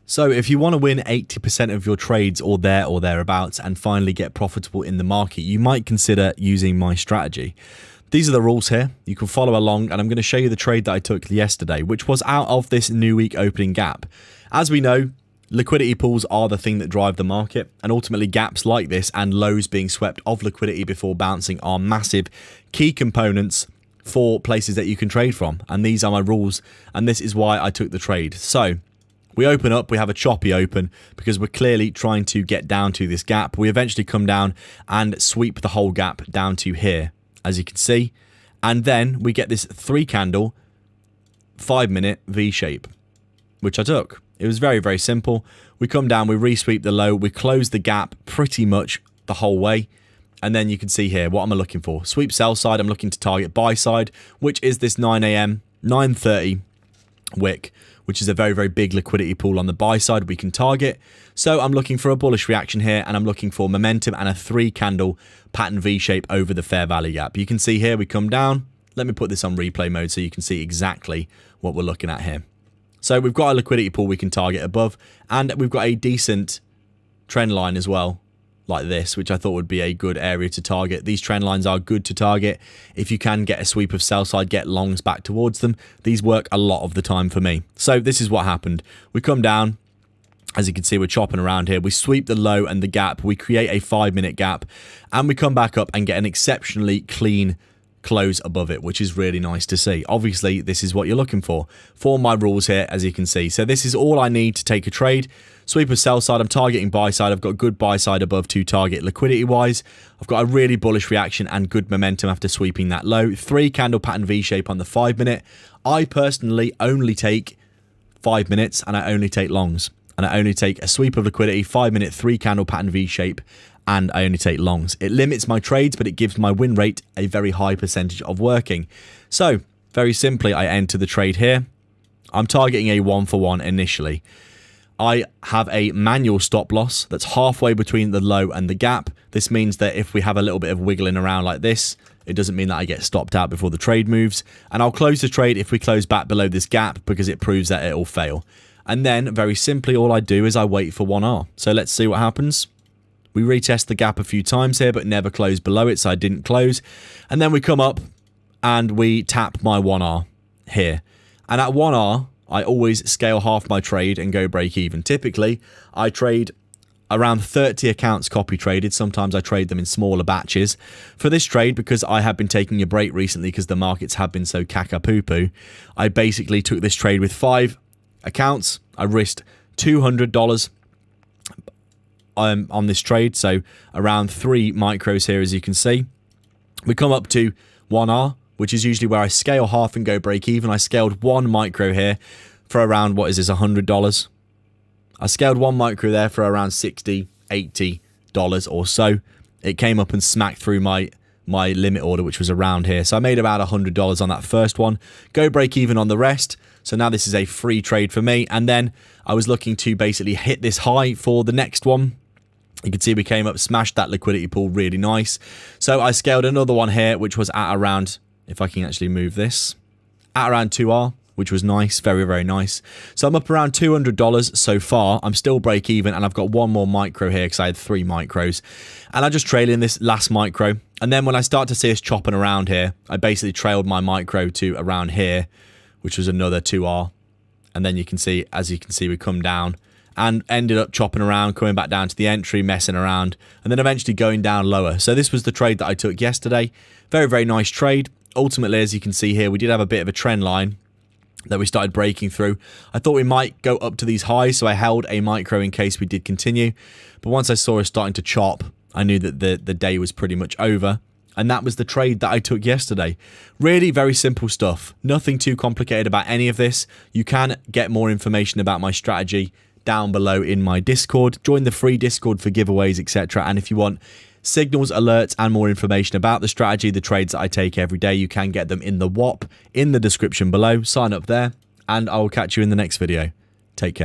So if you want to win 80% of your trades or thereabouts and finally get profitable in the market, you might consider using my strategy. These are the rules here. You can follow along, and I'm going to show you the trade that I took yesterday, which was out of this new week opening gap. As we know, liquidity pools are the thing that drive the market, and ultimately gaps like this and lows being swept of liquidity before bouncing are massive key components for places that you can trade from. And these are my rules, and this is why I took the trade. So we open up, we have a choppy open because we're clearly trying to get down to this gap. We eventually come down and sweep the whole gap down to here, as you can see. And then we get this 3 candle, 5-minute V shape, which I took. It was very, very simple. We come down, we resweep the low, we close the gap pretty much the whole way. And then you can see here, what am I looking for? Sweep sell side, I'm looking to target buy side, which is this 9 a.m., 9:30 wick, which is a very, very big liquidity pool on the buy side we can target. So I'm looking for a bullish reaction here, and I'm looking for momentum and a 3 candle pattern V shape over the fair value gap. You can see here we come down. Let me put this on replay mode so you can see exactly what we're looking at here. So we've got a liquidity pool we can target above, and we've got a decent trend line as well, like this, which I thought would be a good area to target. These trend lines are good to target. If you can get a sweep of sell side, get longs back towards them. These work a lot of the time for me. So this is what happened. We come down. As you can see, we're chopping around here. We sweep the low and the gap. We create a 5-minute gap, and we come back up and get an exceptionally clean close above it, which is really nice to see. Obviously, this is what you're looking for my rules here, as you can see. So this is all I need to take a trade. Sweep of sell side, I'm targeting buy side. I've got good buy side above to target liquidity wise. I've got a really bullish reaction and good momentum after sweeping that low. 3 candle pattern V shape on the 5-minute. I personally only take 5 minutes, and I only take longs, and I only take a sweep of liquidity, 5-minute, 3 candle pattern V shape, and I only take longs. It limits my trades, but it gives my win rate a very high percentage of working. So very simply, I enter the trade here. I'm targeting a 1-for-1 initially. I have a manual stop loss that's halfway between the low and the gap. This means that if we have a little bit of wiggling around like this, it doesn't mean that I get stopped out before the trade moves. And I'll close the trade if we close back below this gap, because it proves that it'll fail. And then very simply, all I do is I wait for 1R. So let's see what happens. We retest the gap a few times here, but never close below it, so I didn't close. And then we come up and we tap my 1R here. And at 1R, I always scale half my trade and go break even. Typically, I trade around 30 accounts copy traded. Sometimes I trade them in smaller batches. For this trade, because I have been taking a break recently because the markets have been so caca-poo-poo, I basically took this trade with 5 accounts. I risked $200 on this trade, so around 3 micros here, as you can see. We come up to 1R, which is usually where I scale half and go break even. I scaled 1 micro here for around, what is this, $100. I scaled 1 micro there for around $60, $80 or so. It came up and smacked through my limit order, which was around here. So I made about $100 on that first one. Go break even on the rest. So now this is a free trade for me. And then I was looking to basically hit this high for the next one. You can see we came up, smashed that liquidity pool really nice. So I scaled another one here, which was at around, if I can actually move this, at around 2R, which was nice, very, very nice. So I'm up around $200 so far. I'm still break even, and I've got 1 more micro here because I had 3 micros. And I just trail in this last micro. And then when I start to see us chopping around here, I basically trailed my micro to around here, which was another 2R. And then you can see, as you can see, we come down and ended up chopping around, coming back down to the entry, messing around, and then eventually going down lower. So this was the trade that I took yesterday. Very, very nice trade. Ultimately, as you can see here, we did have a bit of a trend line that we started breaking through. I thought we might go up to these highs, so I held a micro in case we did continue. But once I saw us starting to chop, I knew that the day was pretty much over. And that was the trade that I took yesterday. Really very simple stuff. Nothing too complicated about any of this. You can get more information about my strategy down below in my Discord. Join the free Discord for giveaways, etc. And if you want signals, alerts, and more information about the strategy, the trades that I take every day, you can get them in the WAP in the description below. Sign up there, and I will catch you in the next video. Take care.